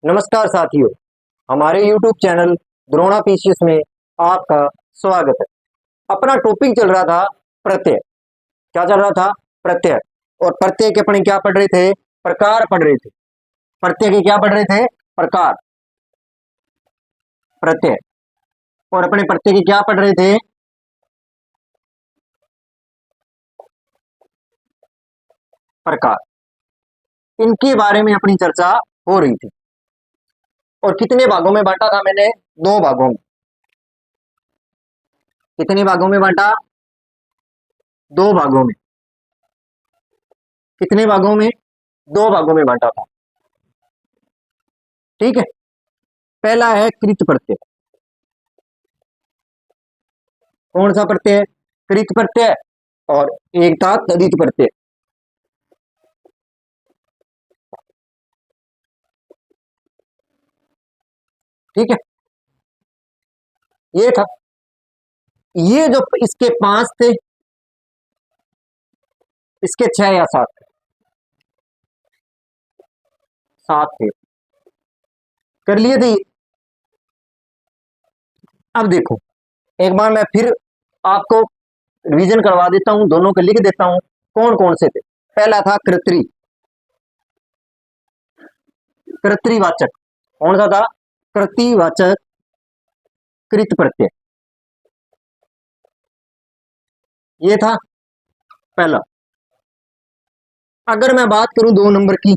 नमस्कार साथियों, हमारे YouTube चैनल द्रोणा पीसीएस में आपका स्वागत है। अपना टॉपिक चल रहा था प्रत्यय। क्या चल रहा था? प्रत्यय। और प्रत्यय के अपने क्या पढ़ रहे थे? प्रकार पढ़ रहे थे। प्रत्यय के क्या पढ़ रहे थे? प्रकार, प्रत्यय। और अपने प्रत्यय के क्या पढ़ रहे थे? प्रकार। इनके बारे में अपनी चर्चा हो रही थी। और कितने भागों में बांटा था मैंने? 2 भागों में। कितने भागों में बांटा? 2 भागों में। कितने भागों में? 2 भागों में बांटा था। ठीक है। पहला है कृत प्रत्यय। कौन सा प्रत्यय? कृत प्रत्यय। और एक था तदित प्रत्यय। ठीक है, ये था। ये जो इसके 5 थे, इसके 6 या 7 थे। 7 थे। कर लिए थे। अब देखो, एक बार मैं फिर आपको रिवीजन करवा देता हूं, दोनों को लिख देता हूं कौन कौन से थे। पहला था कर्तरी। कर्तृवाचक। कौन सा था? कर्तृवाचक कृत प्रत्यय। ये था पहला। अगर मैं बात करूं 2 नंबर की,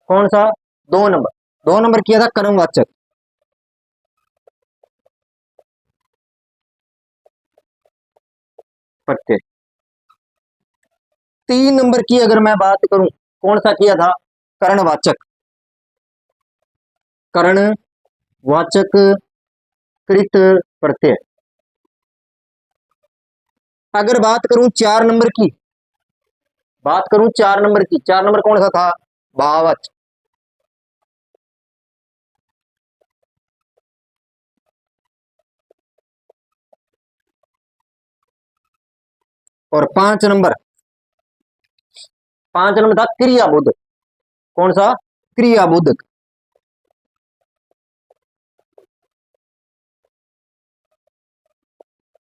कौन सा? 2 नंबर। 2 नंबर किया था कर्मवाचक। प्रत्यय। 3 नंबर की अगर मैं बात करूं, कौन सा किया था? करणवाचक। करणवाचक कृत प्रत्यय। अगर बात करूं 4 नंबर की, बात करूं 4 नंबर की, 4 नंबर कौन सा था? भाववाचक। और 5 नंबर, 5 नंबर था क्रियाबोधक। कौन सा? क्रियाबोधक।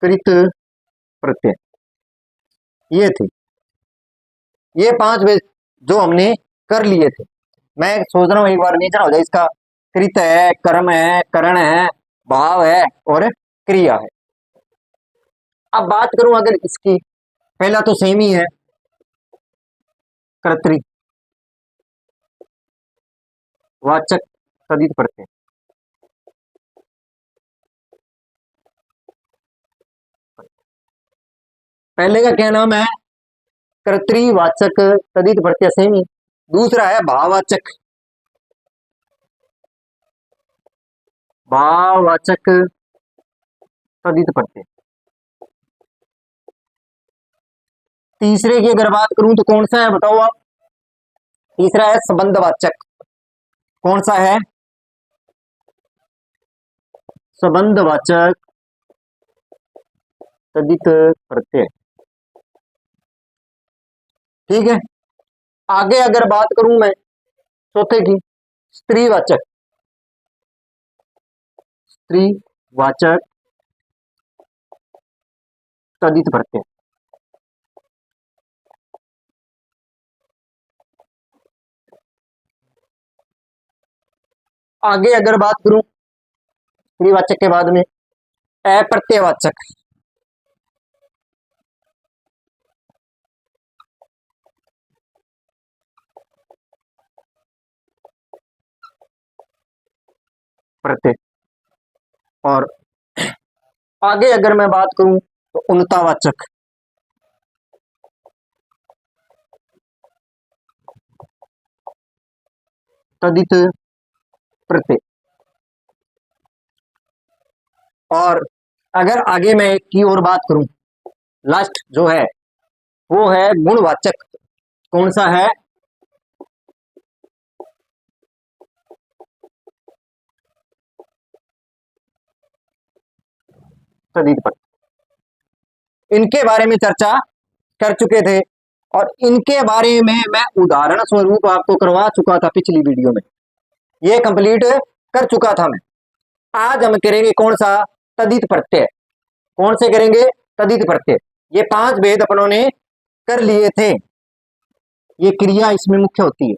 कृत प्रत्यय। ये थी, ये 5 वे जो हमने कर लिए थे। मैं सोच रहा हूं एक बार नीचा हो जाए इसका। कृत है, कर्म है, करण है, भाव है और क्रिया है। अब बात करूं अगर इसकी, पहला तो सेम ही है, कर्तरी वाचक तदित प्रत्यय। पहले का क्या नाम है? कर्तृवाचक तदित प्रत्यय, सेम ही। दूसरा है भाववाचक। भाववाचक तदित प्रत्यय। तीसरे की अगर बात करूं तो कौन सा है बताओ आप? तीसरा है संबंधवाचक। कौन सा है? संबंधवाचक तदित प्रत्यय। ठीक है। आगे अगर बात करूं मैं चौथे की, स्त्रीवाचक। स्त्रीवाचक तदित प्रत्यय। आगे अगर बात करूं स्त्रीवाचक के बाद में अप्रत्ययवाचक। प्रत्यय। और आगे अगर मैं बात करूं तो उन्नतावाचक। तदित प्रत्यय। और अगर आगे मैं एक की और बात करूं, लास्ट जो है वो है गुणवाचक। कौन सा है? तदित प्रत्यय। इनके बारे में चर्चा कर चुके थे और इनके बारे में मैं उदाहरण स्वरूप आपको करवा चुका था पिछली वीडियो में। ये कंप्लीट कर चुका था मैं। आज हम करेंगे कौन सा? तदित प्रत्यय। कौन से करेंगे? तदित प्रत्यय। ये 5 भेद अपनों ने कर लिए थे। ये क्रिया इसमें मुख्य होती है,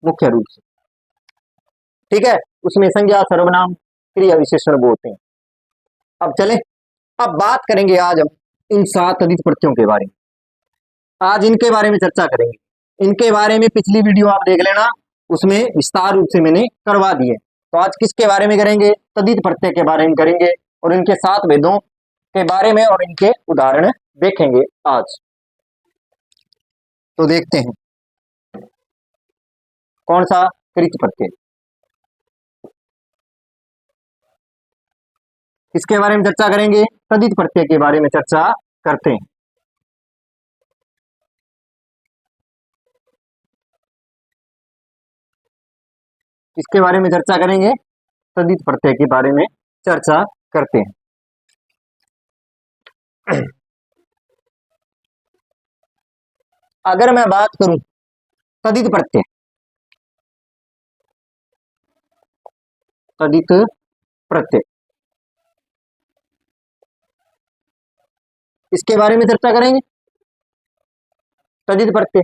मुख्य रूप से, ठीक है। उसमें संज्ञा, सर्वनाम, क्रिया विशेषण बोलते हैं। अब चले, अब बात करेंगे आज हम इन 7 तदित प्रत्ययों के बारे में। आज इनके बारे में चर्चा करेंगे। इनके बारे में पिछली वीडियो आप देख लेना, उसमें विस्तार रूप से मैंने करवा दिए। तो आज किसके बारे में करेंगे? तदित प्रत्यय के बारे में करेंगे और इनके 7 भेदों के बारे में और इनके उदाहरण देखेंगे आज। तो देखते हैं कौन सा? कृत प्रत्यय। इसके बारे में चर्चा करेंगे, तदित प्रत्यय के बारे में चर्चा करते हैं। इसके बारे में चर्चा करेंगे, तदित प्रत्यय के बारे में चर्चा करते हैं। अगर मैं बात करूं तदित प्रत्यय, तदित प्रत्यय, इसके बारे में चर्चा करेंगे। तदित प्रत्यय,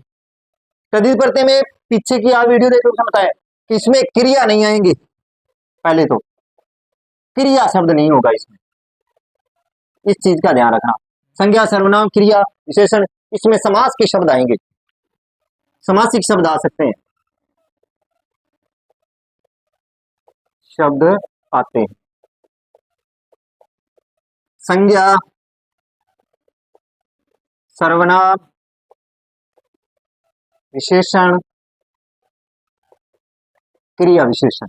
तदित प्रत्यय में पीछे की आप वीडियो देखो, बताया कि इसमें क्रिया नहीं आएंगी। पहले तो क्रिया शब्द नहीं होगा इसमें, इस चीज का ध्यान रखना। संज्ञा, सर्वनाम, क्रिया विशेषण, इसमें समास के शब्द आएंगे, समासिक शब्द आ सकते हैं, शब्द आते हैं। संज्ञा, सर्वनाम, विशेषण, क्रिया विशेषण,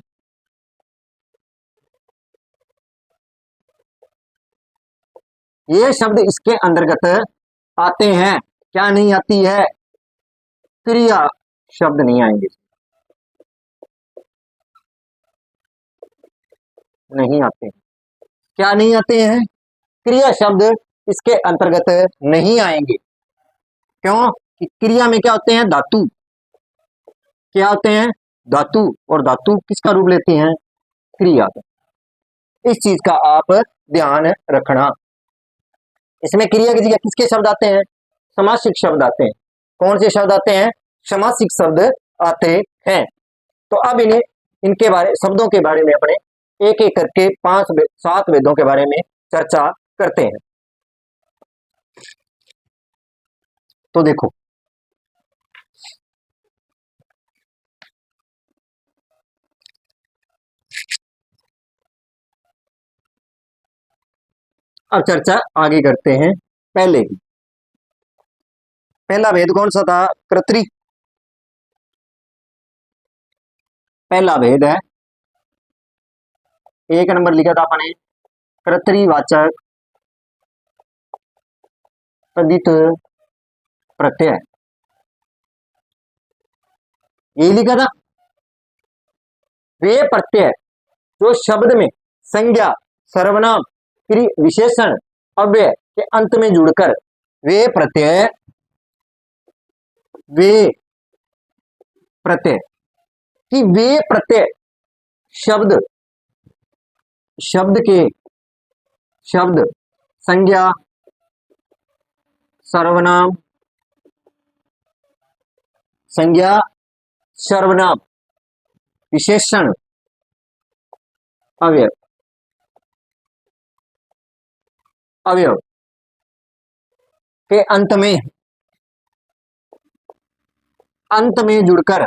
ये शब्द इसके अंतर्गत आते हैं। क्या नहीं आती है? क्रिया शब्द नहीं आएंगे, नहीं आते हैं। क्या नहीं आते हैं? क्रिया शब्द इसके अंतर्गत नहीं आएंगे। क्यों? कि क्रिया में क्या होते हैं? धातु। क्या होते हैं? धातु। और धातु किसका रूप लेती हैं? क्रिया का। इस चीज का आप ध्यान रखना। इसमें क्रिया की जगह किसके शब्द आते हैं? समासिक शब्द आते हैं। कौन से शब्द आते हैं? समासिक शब्द आते हैं। तो अब इन्हें, इनके बारे, शब्दों के बारे में अपने एक एक करके 7 वेदों के बारे में चर्चा करते हैं। तो देखो, अब चर्चा आगे करते हैं। पहले ही पहला भेद कौन सा था? कर्तरी। पहला भेद है, 1 नंबर लिखा था अपने, कर्तरीवाचक तदित प्रत्यय। यही लिखा था। वे प्रत्यय जो शब्द में संज्ञा, सर्वनाम, क्रिया विशेषण, अव्यय के अंत में जुड़कर, वे प्रत्यय, वे प्रत्यय, कि वे प्रत्यय शब्द, शब्द के, शब्द, संज्ञा, सर्वनाम, संज्ञा, सर्वनाम, विशेषण, अवयव, अवयव के अंत में जुड़कर,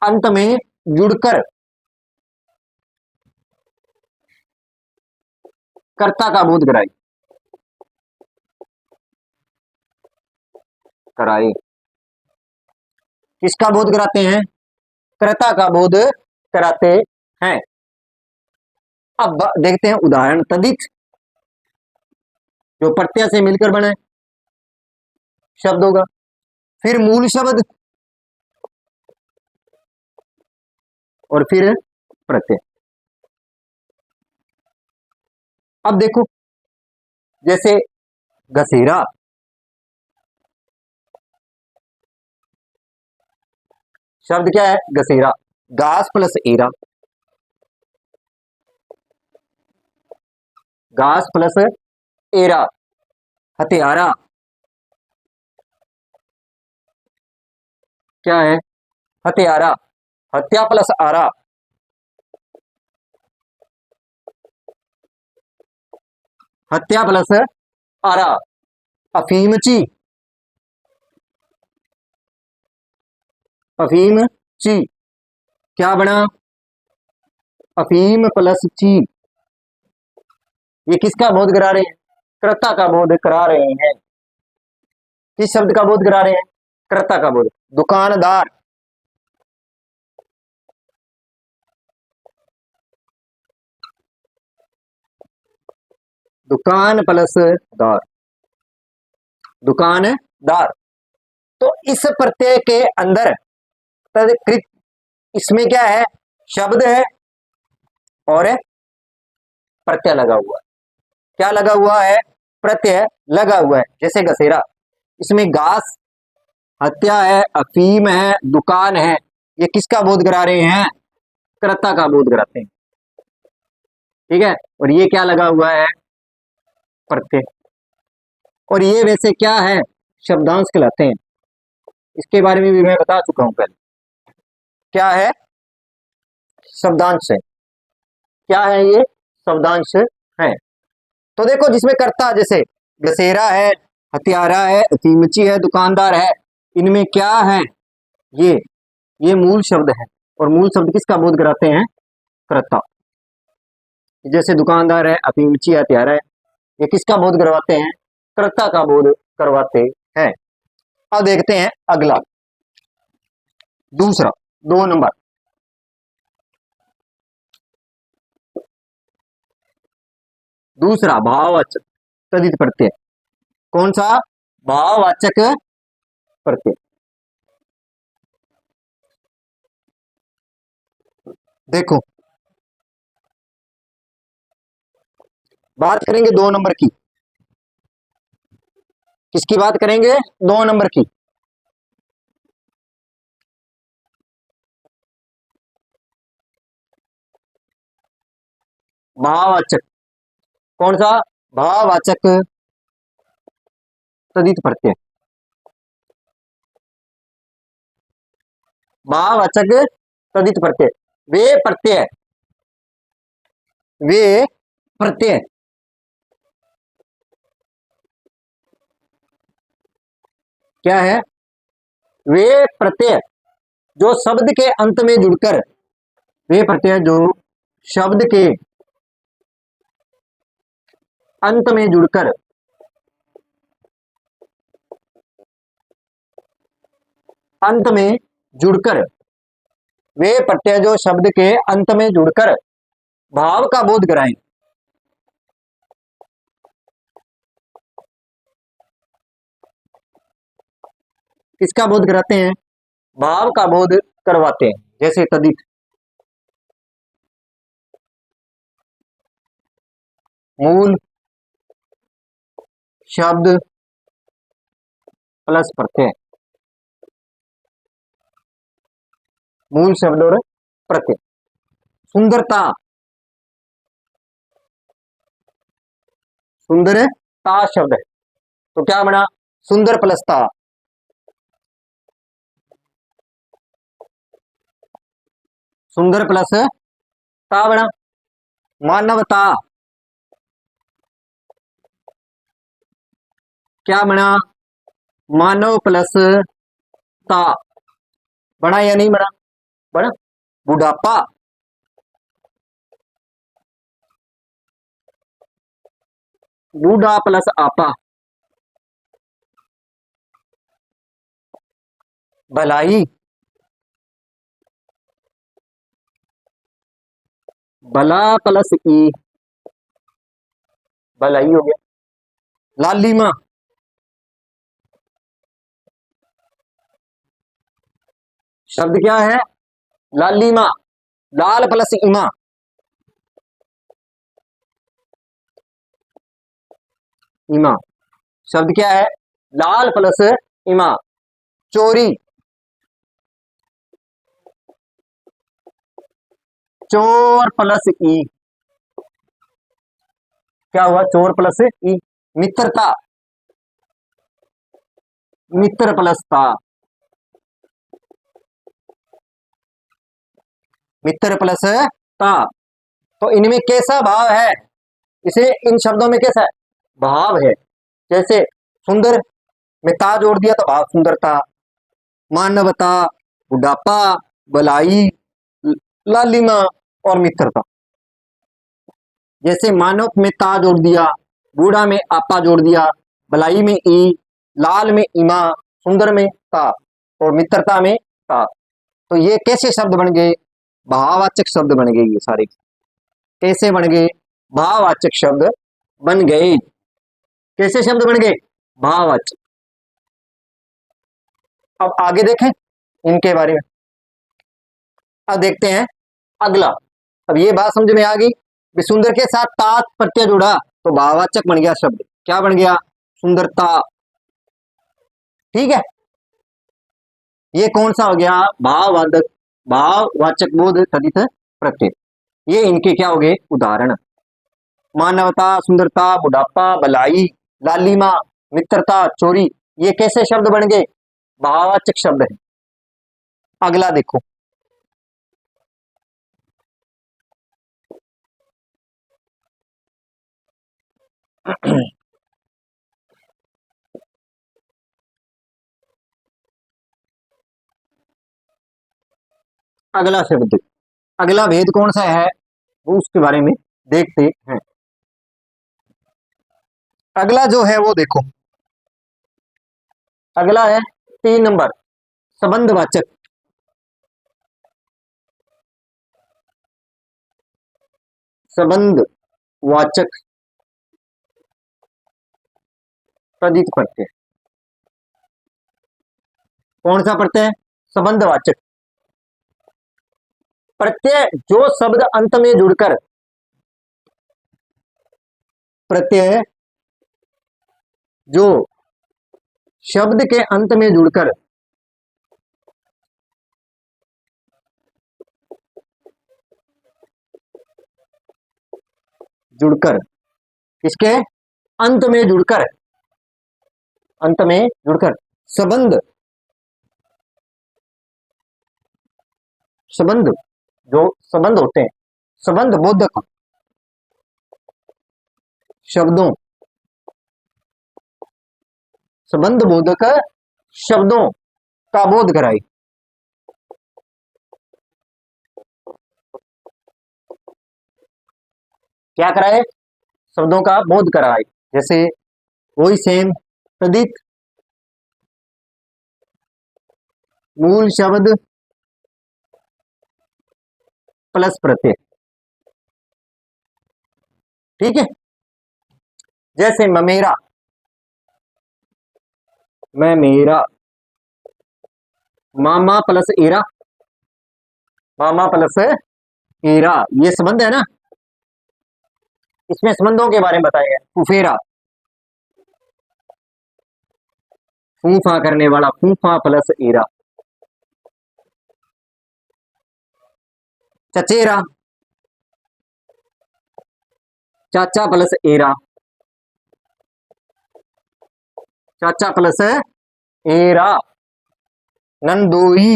अंत में जुड़कर कर्ता का बोध कराए, कराए। किसका बोध कराते हैं? कर्ता का बोध कराते हैं। अब देखते हैं उदाहरण। तदित जो प्रत्यय से मिलकर बने शब्द होगा, फिर मूल शब्द, और फिर प्रत्यय। अब देखो, जैसे घसेरा, शब्द क्या है? गसेरा। घास प्लस एरा, घास प्लस एरा। हत्यारा क्या है? हत्यारा। हत्या प्लस आरा, हत्या प्लस आरा। अफीमची, अफीमची क्या बना? अफीम प्लस ची। ये किसका बोध करा रहे हैं? कर्ता का बोध करा रहे हैं। किस शब्द का बोध करा रहे हैं? कर्ता का बोध। दुकानदार, दुकान प्लस दार, दुकानदार। तो इस प्रत्यय के अंदर तदकृत, इसमें क्या है? शब्द है और प्रत्यय लगा हुआ है। क्या लगा हुआ है? प्रत्यय लगा हुआ है। जैसे गसेरा, इसमें घास, हत्या है, अफीम है, दुकान है। ये किसका बोध करा रहे हैं? कर्ता का बोध कराते हैं। ठीक है। और ये क्या लगा हुआ है? प्रत्यय। और ये वैसे क्या है? शब्दांश कहलाते हैं। इसके बारे में भी मैं बता चुका हूं पहले। क्या है? शब्दांश है। क्या है ये? शब्दांश है। तो देखो, जिसमें कर्ता, जैसे गसेरा है, हत्यारा है, अफीमची है, दुकानदार है, इनमें क्या है? ये ये मूल शब्द है। और मूल शब्द किसका बोध कराते हैं? कर्ता। जैसे दुकानदार है, अफीमची है, हत्यारा है, ये किसका बोध करवाते हैं? कर्ता का बोध करवाते हैं। अब देखते हैं अगला, दूसरा, 2 नंबर। दूसरा भाववाचक तदित प्रत्यय। कौन सा? भाववाचक प्रत्यय। देखो, बात करेंगे 2 नंबर की। किसकी बात करेंगे? 2 नंबर की। भाववाचक। कौन सा? भाववाचक तदित प्रत्यय। भाववाचक तदित प्रत्यय, वे प्रत्यय, वे प्रत्यय क्या है? वे प्रत्यय जो शब्द के अंत में जुड़कर, वे प्रत्यय जो शब्द के अंत में जुड़कर, अंत में जुड़कर, वे प्रत्यय जो शब्द के अंत में जुड़कर भाव का बोध कराएं। किसका बोध कराते हैं? भाव का बोध करवाते हैं। जैसे तदित, मूल शब्द प्लस प्रत्यय, मूल शब्द और प्रत्यय। सुंदरता, सुंदरता शब्द है, तो क्या बना? सुंदर प्लस ता, सुंदर प्लस ता बना। मानवता क्या बना? मानव प्लस ता बना या नहीं बना? बना। बुढ़ापा, बूढ़ा प्लस आपा। भलाई, भला प्लस ई, भलाई हो गया। लालिमा, शब्द क्या है? लालिमा। लाल प्लस इमा, इमा। शब्द क्या है? लाल प्लस इमा। चोरी, चोर प्लस ई, क्या हुआ? चोर प्लस ई। मित्रता, मित्र प्लस ता, मित्र प्लस ता। तो इनमें कैसा भाव है? इसे इन शब्दों में कैसा है भाव है? जैसे सुंदर में ता जोड़ दिया तो भाव सुंदरता, मानवता, बुढ़ापा, भलाई, लालिमा और मित्रता। जैसे मानव में ता जोड़ दिया, बूढ़ा में आपा जोड़ दिया, भलाई में ई, लाल में इमा, सुंदर में ता और मित्रता में ता। तो ये कैसे शब्द बन गए? भाववाचक शब्द बन गए। ये सारे कैसे बन गए? भाववाचक शब्द बन गए। कैसे शब्द बन गए? भाववाचक। अब आगे देखें इनके बारे में। अब देखते हैं अगला। अब ये बात समझ में आ गई, सुंदर के साथ तात प्रत्यय जुड़ा तो भाववाचक बन गया शब्द। क्या बन गया? सुंदरता। ठीक है, ये कौन सा हो गया? भाववाचक, भाववाचक बोध तदित प्रत्यय। ये इनके क्या हो गए? उदाहरण। मानवता, सुंदरता, बुढ़ापा, भलाई, लालिमा, मित्रता, चोरी। ये कैसे शब्द बन गए? भाववाचक शब्द है। अगला देखो। अगला शब्द, अगला भेद कौन सा है वो उसके बारे में देखते हैं। अगला जो है वो देखो, अगला है 3 नंबर, संबंधवाचक। संबंधवाचक तदित प्रत्यय। कौन सा प्रत्यय? संबंधवाचक प्रत्यय जो शब्द अंत में जुड़कर, प्रत्यय जो शब्द के अंत में जुड़कर जुड़कर इसके अंत में जुड़कर, अंत में जुड़कर संबंध, संबंध जो संबंध होते हैं, संबंध बोधक शब्दों, संबंध बोधक शब्दों का बोध कराए। क्या कराए? शब्दों का बोध कराए। जैसे वही सेम, तदित, मूल शब्द प्लस प्रत्यय। ठीक है, जैसे ममेरा, मैं मेरा, मामा प्लस एरा, मामा प्लस एरा, ये संबंध है ना। इसमें संबंधों के बारे में बताया गया। फुफेरा, फूफा करने वाला, फूफा प्लस एरा। चचेरा, चाचा प्लस एरा, चाचा प्लस एरा। नंदोई,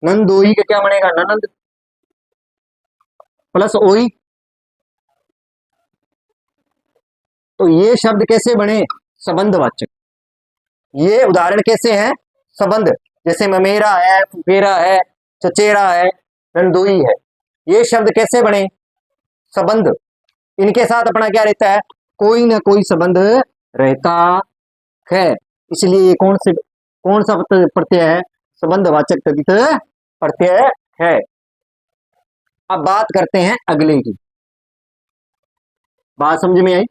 नंदोई का क्या बनेगा? ननंद प्लस ओई। तो ये शब्द कैसे बने? संबंधवाचक। ये उदाहरण कैसे हैं? संबंध। जैसे ममेरा है, फुफेरा है, चचेरा है, नंदोई है। ये शब्द कैसे बने? संबंध। इनके साथ अपना क्या रहता है? कोई ना कोई संबंध रहता है। इसलिए ये कौन सा प्रत्यय है? संबंधवाचक तदित प्रत्यय है। अब बात करते हैं अगले की। बात समझ में आई?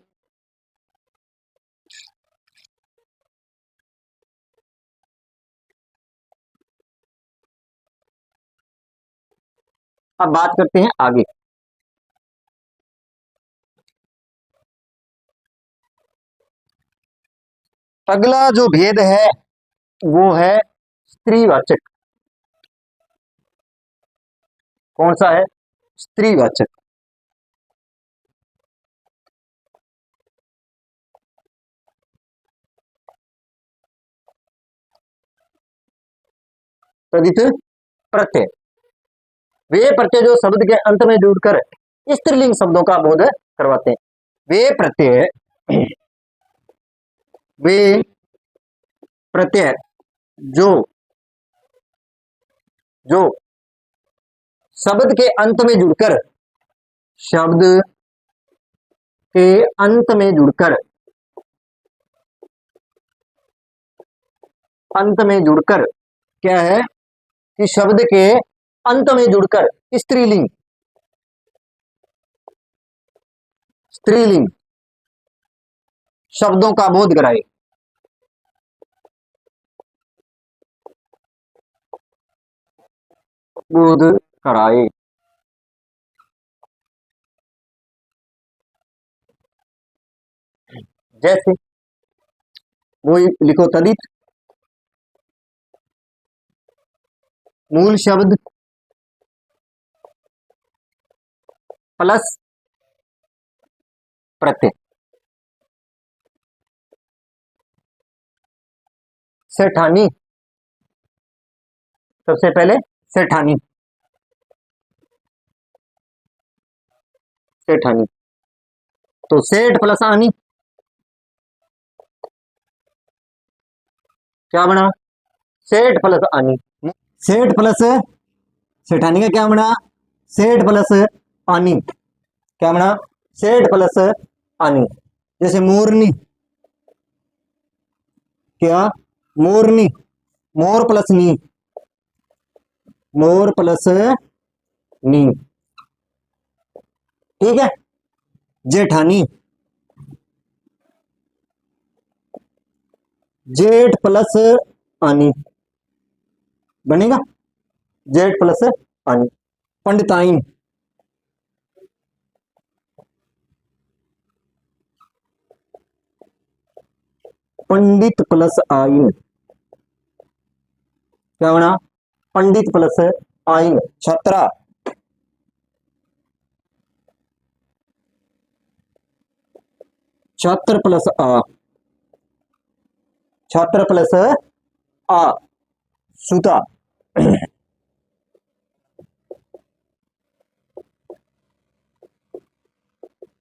अब बात करते हैं आगे। अगला जो भेद है वो है स्त्रीवाचक। कौन सा है? स्त्रीवाचक। तदित प्रत्यय, वे प्रत्यय जो शब्द के अंत में जुड़कर स्त्रीलिंग शब्दों का बोध करवाते हैं। वे प्रत्यय, वे प्रत्यय जो जो शब्द के अंत में जुड़कर, शब्द के अंत में जुड़कर, अंत में जुड़कर क्या है कि शब्द के अंत में जुड़कर स्त्रीलिंग, स्त्रीलिंग शब्दों का बोध कराए। बोध कराए। जैसे वो लिखो, तदित मूल शब्द प्लस प्रत्यय। सेठानी, सबसे पहले सेठानी, सेठानी तो सेठ प्लस आनी क्या बना? सेठ प्लस आनी। सेठ प्लस सेठानी का क्या बना? सेठ प्लस आनी क्या बना? सेठ प्लस आनी। जैसे मोरनी, क्या? मोरनी, मोर प्लस नी, मोर प्लस नी, ठीक है। जेठानी, जेठ प्लस आनी बनेगा, जेठ प्लस आनी। पंडिताइन, पंडित प्लस आइन क्या बना? पंडित प्लस आइन। छात्रा, छात्र प्लस आ, छात्र प्लस आ। सूता,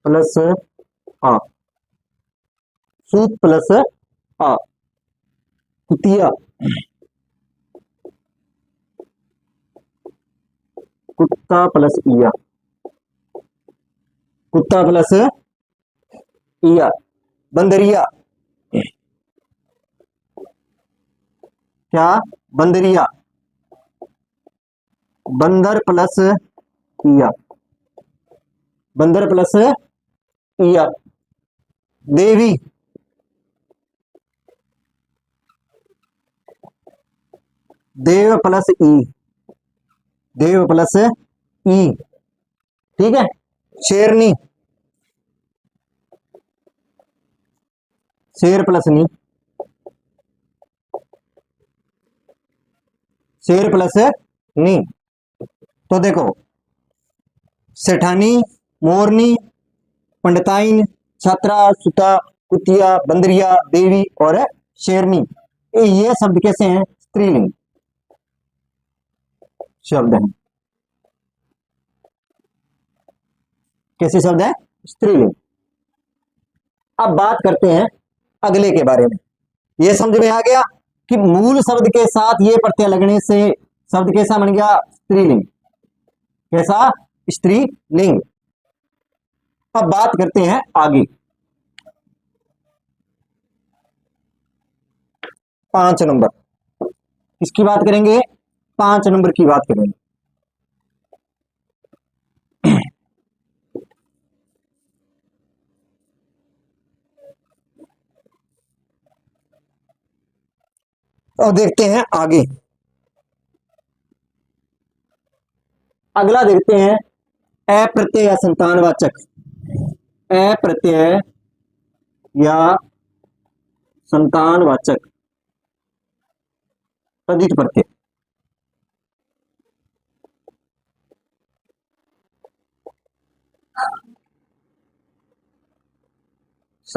प्लस आ, सूत प्लस आ। कुतिया, कुत्ता प्लस इया, कुत्ता प्लस इया। बंदरिया, क्या? बंदरिया, बंदर प्लस इया, बंदर प्लस इया। देवी, देव प्लस ई, देव प्लस ई, ठीक है। शेरनी, शेर प्लस नी, शेर प्लस नी। तो देखो, सेठानी, मोरनी, पंडिताइन, छात्रा, सुता, कुतिया, बंदरिया, देवी और शेरनी, ये शब्द कैसे हैं? स्त्रीलिंग शब्द हैं। कैसे शब्द है? स्त्रीलिंग। अब बात करते हैं अगले के बारे में। ये समझ में आ गया कि मूल शब्द के साथ ये प्रत्यय लगने से शब्द कैसा बन गया? स्त्रीलिंग। कैसा? स्त्रीलिंग। अब बात करते हैं आगे, 5 नंबर। किसकी बात करेंगे? 5 नंबर की बात करेंगे। और देखते हैं आगे, अगला देखते हैं अप्रत्यय या संतानवाचक। अप्रत्यय या संतानवाचक तद्धित प्रत्यय।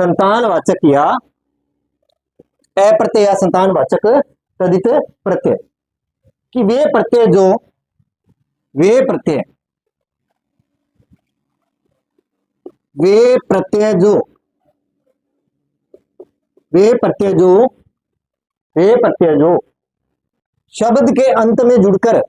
संतानवाचक या अप्रत्यय या संतानवाचक तदित प्रत्यय, कि वे प्रत्यय जो वे प्रत्यय वे प्रत्यय जो वे प्रत्यय जो वे प्रत्यय जो शब्द के अंत में जुड़कर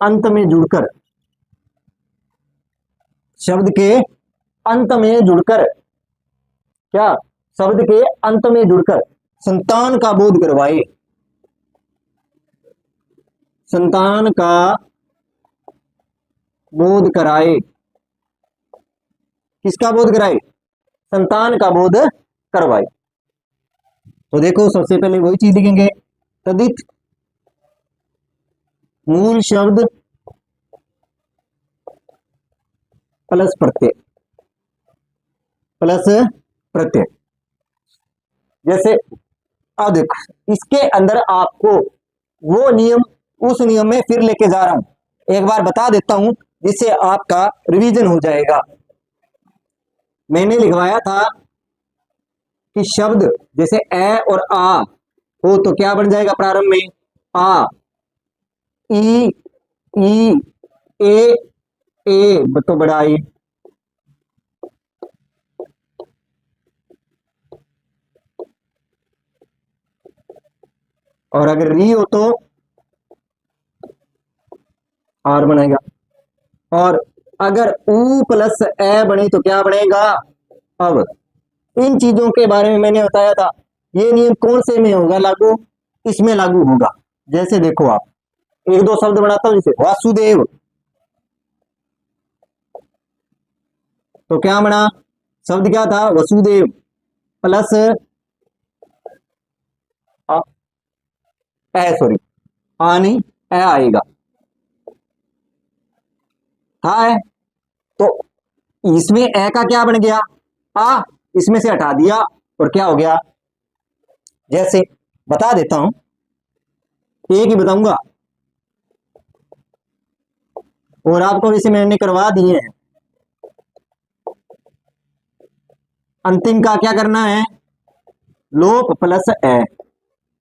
अंत में जुड़कर शब्द के अंत में जुड़कर क्या शब्द के अंत में जुड़कर संतान का बोध करवाए, संतान का बोध कराए। किसका बोध कराए? संतान का बोध करवाए। तो देखो सबसे पहले वही चीज लिखेंगे, तदित मूल शब्द प्लस प्रत्यय प्लस प्रत्यय। जैसे अब देखो इसके अंदर आपको वो नियम उस नियम में फिर लेके जा रहा हूं, एक बार बता देता हूं जिससे आपका रिवीजन हो जाएगा। मैंने लिखवाया था कि शब्द जैसे ए और आ हो तो क्या बन जाएगा प्रारंभ में? आ, ई, ई, ए तो बड़ा ई, और अगर री हो तो आर बनेगा, और अगर ऊ प्लस ए बने तो क्या बनेगा? अब इन चीजों के बारे में मैंने बताया था, ये नियम कौन से में होगा लागू? इसमें लागू होगा। जैसे देखो आप एक दो शब्द बनाता हूं, जैसे वासुदेव, तो क्या बना? शब्द क्या था? वसुदेव प्लस सॉरी आ नहीं ए आएगा, हाँ है। तो इसमें ए का क्या बन गया? आ, इसमें से हटा दिया और क्या हो गया? जैसे बता देता हूं, एक ही बताऊंगा और आपको वैसे मैंने करवा दिए हैं। अंतिम का क्या करना है? लोप प्लस ए।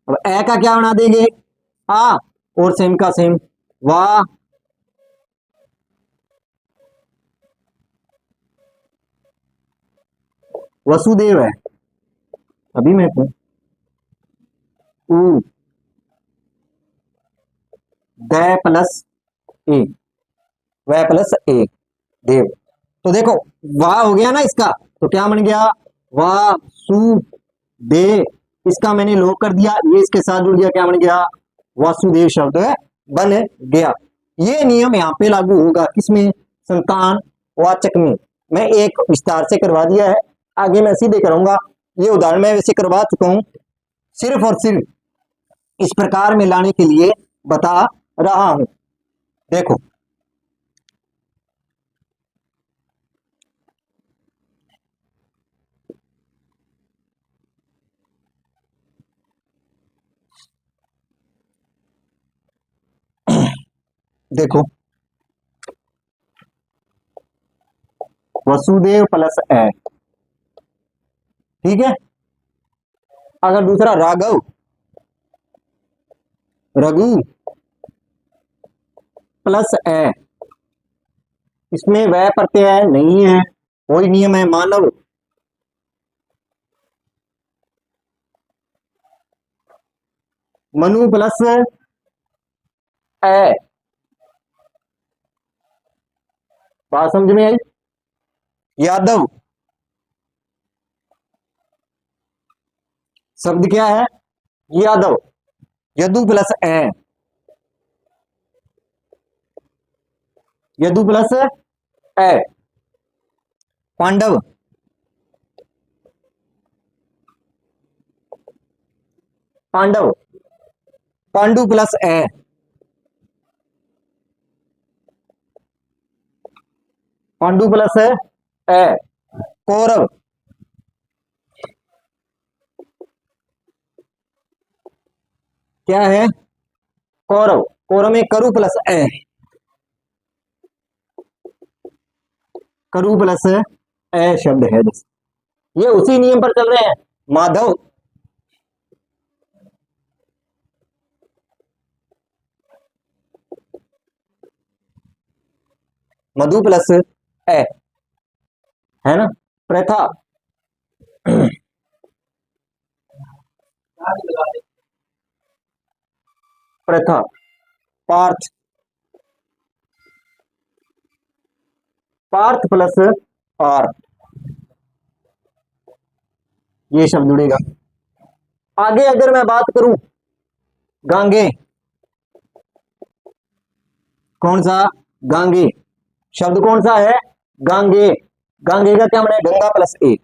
अब ए का क्या बना देंगे? आ, और सेम का सेम वाह, वसुदेव है। अभी मैं ऊ द प्लस ए, वह प्लस ए देव। तो देखो वाह हो गया ना इसका, तो क्या बन गया? वाह सु दे, इसका मैंने लोप कर दिया, ये इसके साथ जुड़ गया, क्या बन गया? वासुदेव शब्द बन गया। ये नियम यहाँ पे लागू होगा किसमें? संतान वाचक में। मैं एक विस्तार से करवा दिया है, आगे मैं सीधे करूंगा। ये उदाहरण मैं वैसे करवा चुका हूं, सिर्फ और सिर्फ इस प्रकार में लाने के लिए बता रहा हूं। देखो देखो वसुदेव प्लस ए, ठीक है। अगर दूसरा राघव, रघु प्लस ए, इसमें वह प्रत्यय नहीं है, वही नियम है मानव। मनु प्लस ए, बात समझ में आई? यादव, शब्द क्या है? यादव, यदु प्लस ए, यदु प्लस ए, पांडव, पांडव, पांडु प्लस ए, पांडु प्लस ए, कौरव, क्या है? कौरव, कौरव में करु प्लस ए, करु प्लस ए शब्द है। ये उसी नियम पर चल रहे हैं। माधव, मधु प्लस ए, है ना। प्रथा, प्रथा, पार्थ, पार्थ प्लस आर, ये शब्द जुड़ेगा। आगे अगर मैं बात करूं गांगे, कौन सा, गांगे, शब्द कौन सा है, गांगे। गांगे का क्या बना है, गंगा प्लस ए,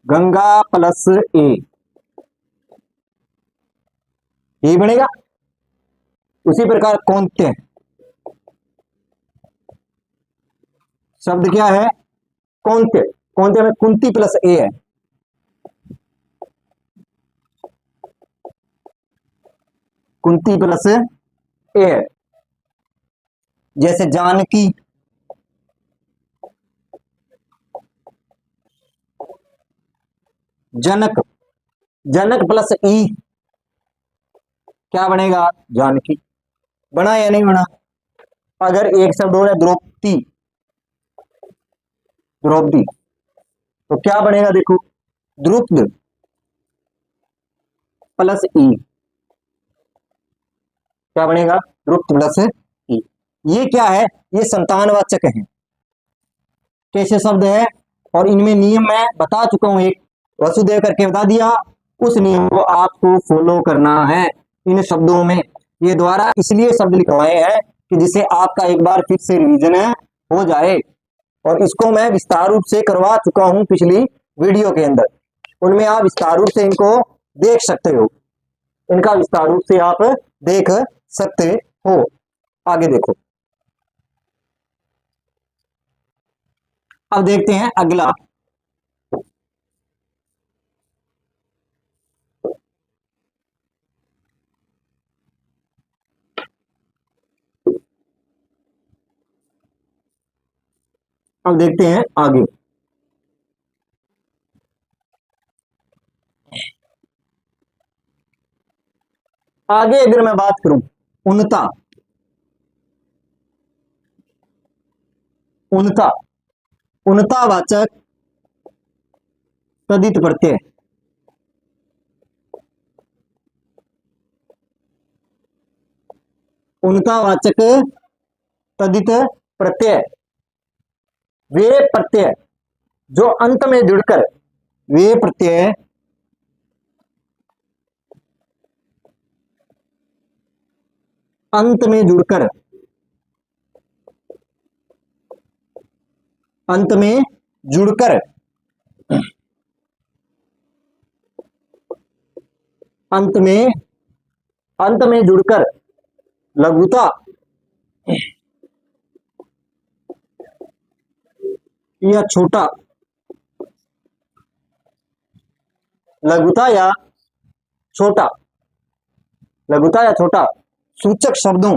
गंगा प्लस ए, ये बनेगा। उसी प्रकार कौंत्य, शब्द क्या है, कौंत्य। कौंत्य में कुंती प्लस ए है, कुंती प्लस ए है। जैसे जानकी, जनक, जनक प्लस ई, क्या बनेगा, जानकी। बना या नहीं बना। अगर एक शब्द हो रहा है द्रौपदी, द्रौपदी, तो क्या बनेगा, देखो, द्रुपद प्लस ई, क्या बनेगा, द्रुपद प्लस ई। ये क्या है, ये संतानवाचक है, कैसे शब्द है। और इनमें नियम मैं बता चुका हूं, एक वसुदेव करके बता दिया, उस नियम को आपको फॉलो करना है इन शब्दों में। ये द्वारा इसलिए शब्द लिखवाए हैं कि जिससे आपका एक बार फिर से रिवीजन हो जाए। और इसको मैं विस्तार रूप से करवा चुका हूं पिछली वीडियो के अंदर, उनमें आप विस्तार रूप से इनको देख सकते हो, इनका विस्तार रूप से आप देख सकते हो। आगे देखो, अब देखते हैं अगला। अब देखते हैं आगे। आगे अगर मैं बात करूं उन्नता, उन्नता, उन्नतावाचक तदित प्रत्यय, उन्नतावाचक तदित प्रत्यय, वे प्रत्यय जो अंत में जुड़कर, वे प्रत्यय अंत में जुड़कर, अंत में जुड़कर, अंत में, अंत में जुड़कर लघुता या छोटा, लघुता या छोटा, लघुता या छोटा सूचक शब्दों,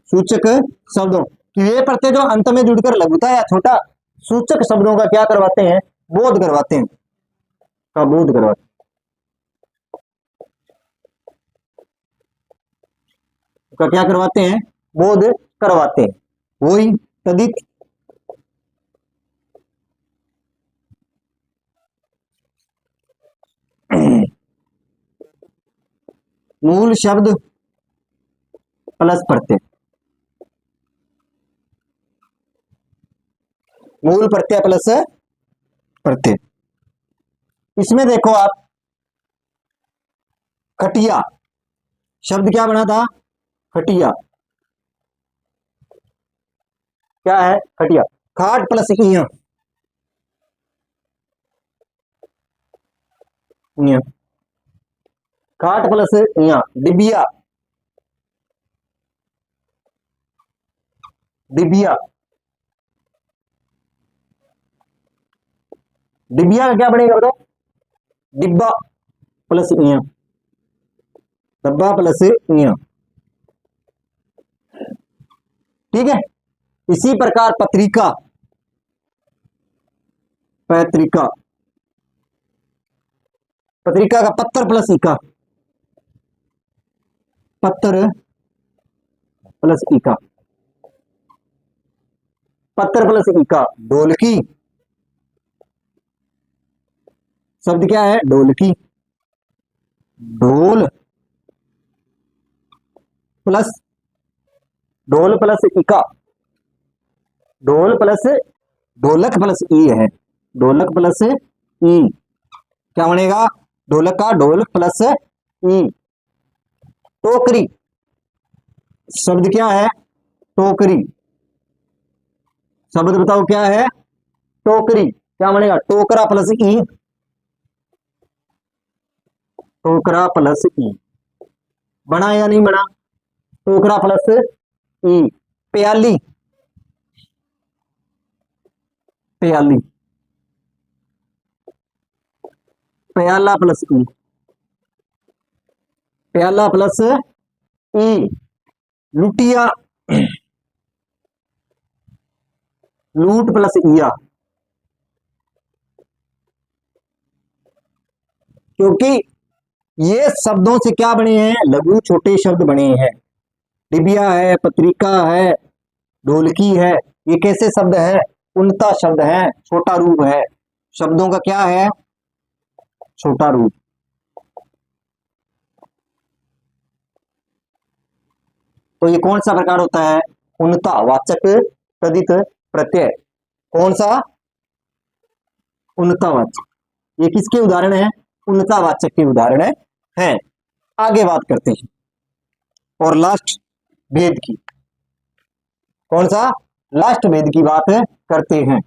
सूचक शब्दों कि ये प्रत्यय जो अंत में जुड़कर लघुता या छोटा सूचक शब्दों का क्या करवाते हैं, बोध करवाते हैं, का बोध करवाते हैं। का क्या करवाते हैं, बोध करवाते हैं, वही तदित। मूल शब्द प्लस प्रत्यय, मूल प्रत्यय प्लस प्रत्यय। इसमें देखो आप, खटिया, शब्द क्या बना था, खटिया, क्या है, खटिया। खाट प्लस इया, खाट प्लस इया, डिबिया, डिबिया, डिबिया का क्या बनेगा बताओ, डिब्बा प्लस इया, डब्बा प्लस इया। ठीक है। इसी प्रकार पत्रिका, पैतृका, पत्रिका का पत्तर प्लस इका, पत्तर प्लस इका, पत्तर प्लस इका, ढोलकी, शब्द क्या है, ढोलकी, ढोल प्लस, ढोल प्लस इका, ढोल प्लस ढोलक प्लस ई है, ढोलक प्लस ई, क्या बनेगा, ढोलक का ढोल प्लस ई। टोकरी, शब्द क्या है, टोकरी, शब्द बताओ क्या है, टोकरी, क्या बनेगा, टोकरा प्लस ई, टोकरा प्लस ई, बना या नहीं बना, टोकरा प्लस ई। प्याली, प्याली, प्याला प्लस ई, प्याला प्लस ई। लुटिया, लूट प्लस इया, क्योंकि ये शब्दों से क्या बने हैं, लघु छोटे शब्द बने हैं। डिबिया है, पत्रिका है, ढोलकी है, ये कैसे शब्द है, उन्नता शब्द है, छोटा रूप है, शब्दों का क्या है, छोटा रूप। तो ये कौन सा प्रकार होता है, उन्नता वाचक तदित प्रत्यय, कौन सा, उन्नतावाचक। ये किसके उदाहरण है, उन्नतावाचक के उदाहरण है। आगे बात करते हैं और लास्ट भेद की, कौन सा, लास्ट भेद की बात करते हैं।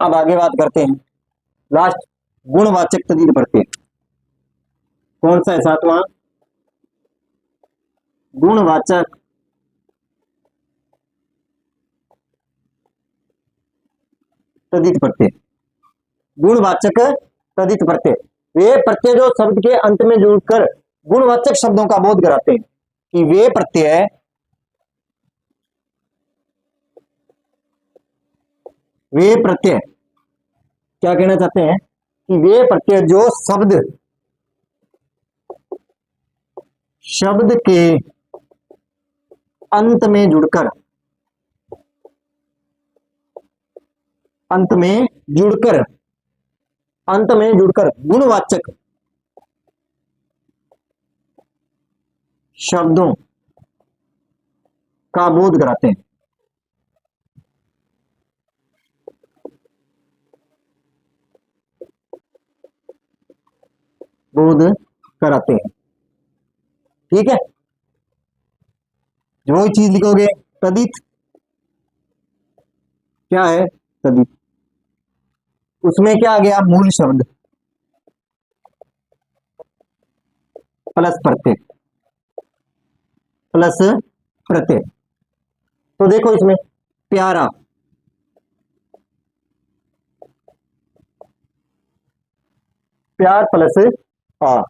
अब आगे बात करते हैं लास्ट गुणवाचक तदीर प्रत्यय, कौन सा है सातवां, गुणवाचक तदित प्रत्यय। गुणवाचक तदित प्रत्यय, वे प्रत्यय जो शब्द के अंत में जुड़कर गुणवाचक शब्दों का बोध कराते हैं, कि वे प्रत्यय, वे प्रत्यय क्या कहना चाहते हैं, कि वे प्रत्यय जो शब्द के अंत में जुड़कर, अंत में जुड़कर, अंत में जुड़कर गुणवाचक शब्दों का बोध कराते हैं, बोध कराते हैं। ठीक है, जो चीज लिखोगे तदित, क्या है, तदित, उसमें क्या आ गया, मूल शब्द प्लस प्रत्यय, प्लस प्रत्यय। तो देखो इसमें प्यारा, प्यार प्लस आ,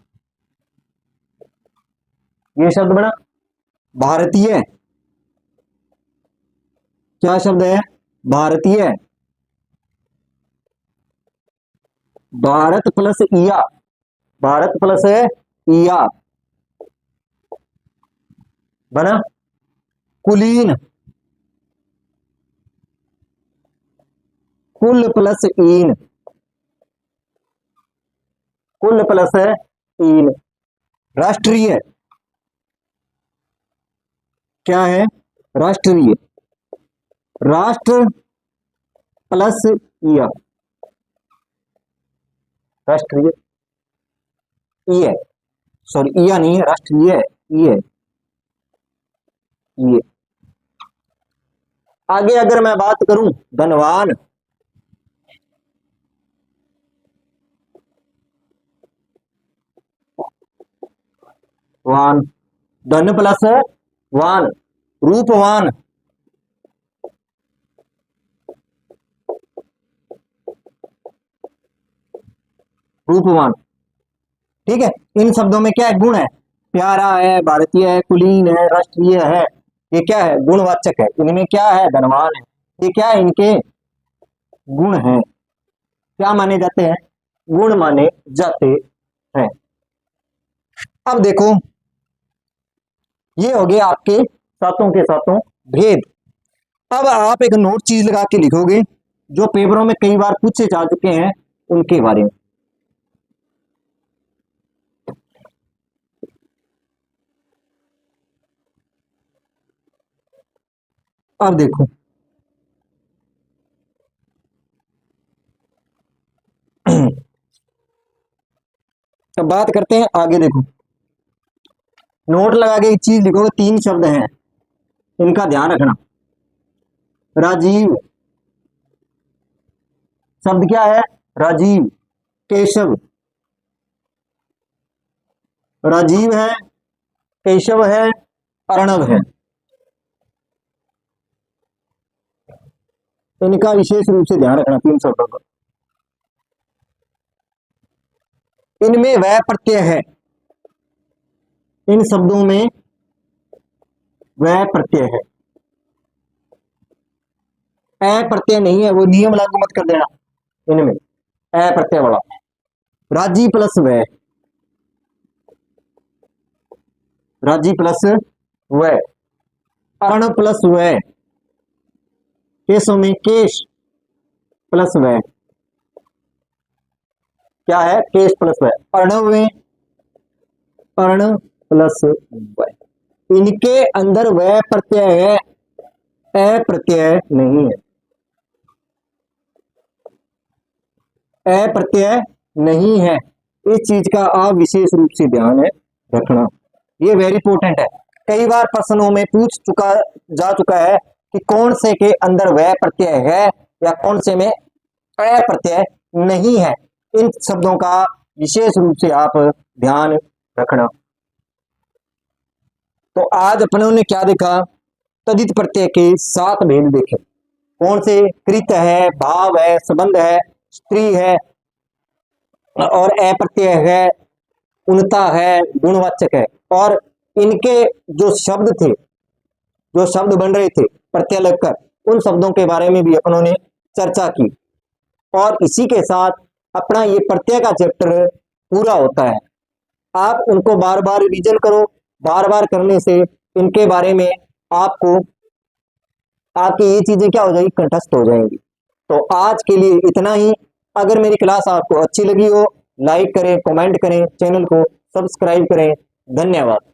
ये शब्द बना। भारतीय, क्या शब्द है, भारतीय, भारत प्लस इया, भारत प्लस इया बना। कुलीन, कुल प्लस ईन, कुल प्लस ईन। राष्ट्रीय, क्या है, राष्ट्रीय, राष्ट्र प्लस इया, राष्ट्रीय, ई, सॉरी इया नहीं है, राष्ट्रीय ई, ये। आगे अगर मैं बात करूं धनवान, वान, धन प्लस वान, रूपवान, रूपवान। ठीक है, इन शब्दों में क्या है? गुण है। प्यारा है, भारतीय है, कुलीन है, राष्ट्रीय है, ये क्या है? गुणवाचक है। इनमें क्या है? धनवान है, ये क्या है? इनके गुण है। क्या माने जाते हैं? गुण माने जाते हैं। अब देखो, ये हो गए आपके सातों के सातों भेद। अब आप एक नोट चीज लगा के लिखोगे जो पेपरों में कई बार पूछे जा चुके हैं उनके बारे में। अब देखो, अब बात करते हैं आगे। देखो, नोट लगा के एक चीज लिखोगे, तीन शब्द हैं, इनका ध्यान रखना। राजीव, शब्द क्या है? राजीव। केशव, राजीव है, केशव है, अर्णव है। इनका विशेष रूप से ध्यान रखना, तीन शब्दों का। इनमें वह प्रत्यय है, इन शब्दों में वह प्रत्यय है, अ प्रत्यय नहीं है। वो नियम लागू मत कर देना, इनमें अ प्रत्यय वाला। राजी प्लस वह, राजी प्लस वह, अर्ण प्लस वह, केशव में केश प्लस वह, क्या है? केश प्लस वह। अर्णव में अर्ण प्लस वह, इनके अंदर वह प्रत्यय है, अ प्रत्यय नहीं है, अ प्रत्यय नहीं है। इस चीज का आप विशेष रूप से ध्यान रखना, ये वेरी इंपॉर्टेंट है। कई बार प्रश्नों में पूछ चुका जा चुका है कि कौन से के अंदर वह प्रत्यय है या कौन से में अ प्रत्यय नहीं है। इन शब्दों का विशेष रूप से आप ध्यान रखना। तो आज अपनों ने क्या देखा? तदित प्रत्यय के 7 भेद देखे। कौन से? कृत है, भाव है, संबंध है, स्त्री है और अप्रत्यय है, उनता है, गुणवाचक है। और इनके जो शब्द थे, जो शब्द बन रहे थे प्रत्यय लगकर, उन शब्दों के बारे में भी अपनों ने चर्चा की। और इसी के साथ अपना ये प्रत्यय का चैप्टर पूरा होता है। आप उनको बार बार रिवीजन करो, बार बार करने से इनके बारे में आपको, आपकी ये चीजें क्या हो जाएगी? कंठस्थ हो जाएंगी। तो आज के लिए इतना ही। अगर मेरी क्लास आपको अच्छी लगी हो, लाइक करें, कमेंट करें, चैनल को सब्सक्राइब करें। धन्यवाद।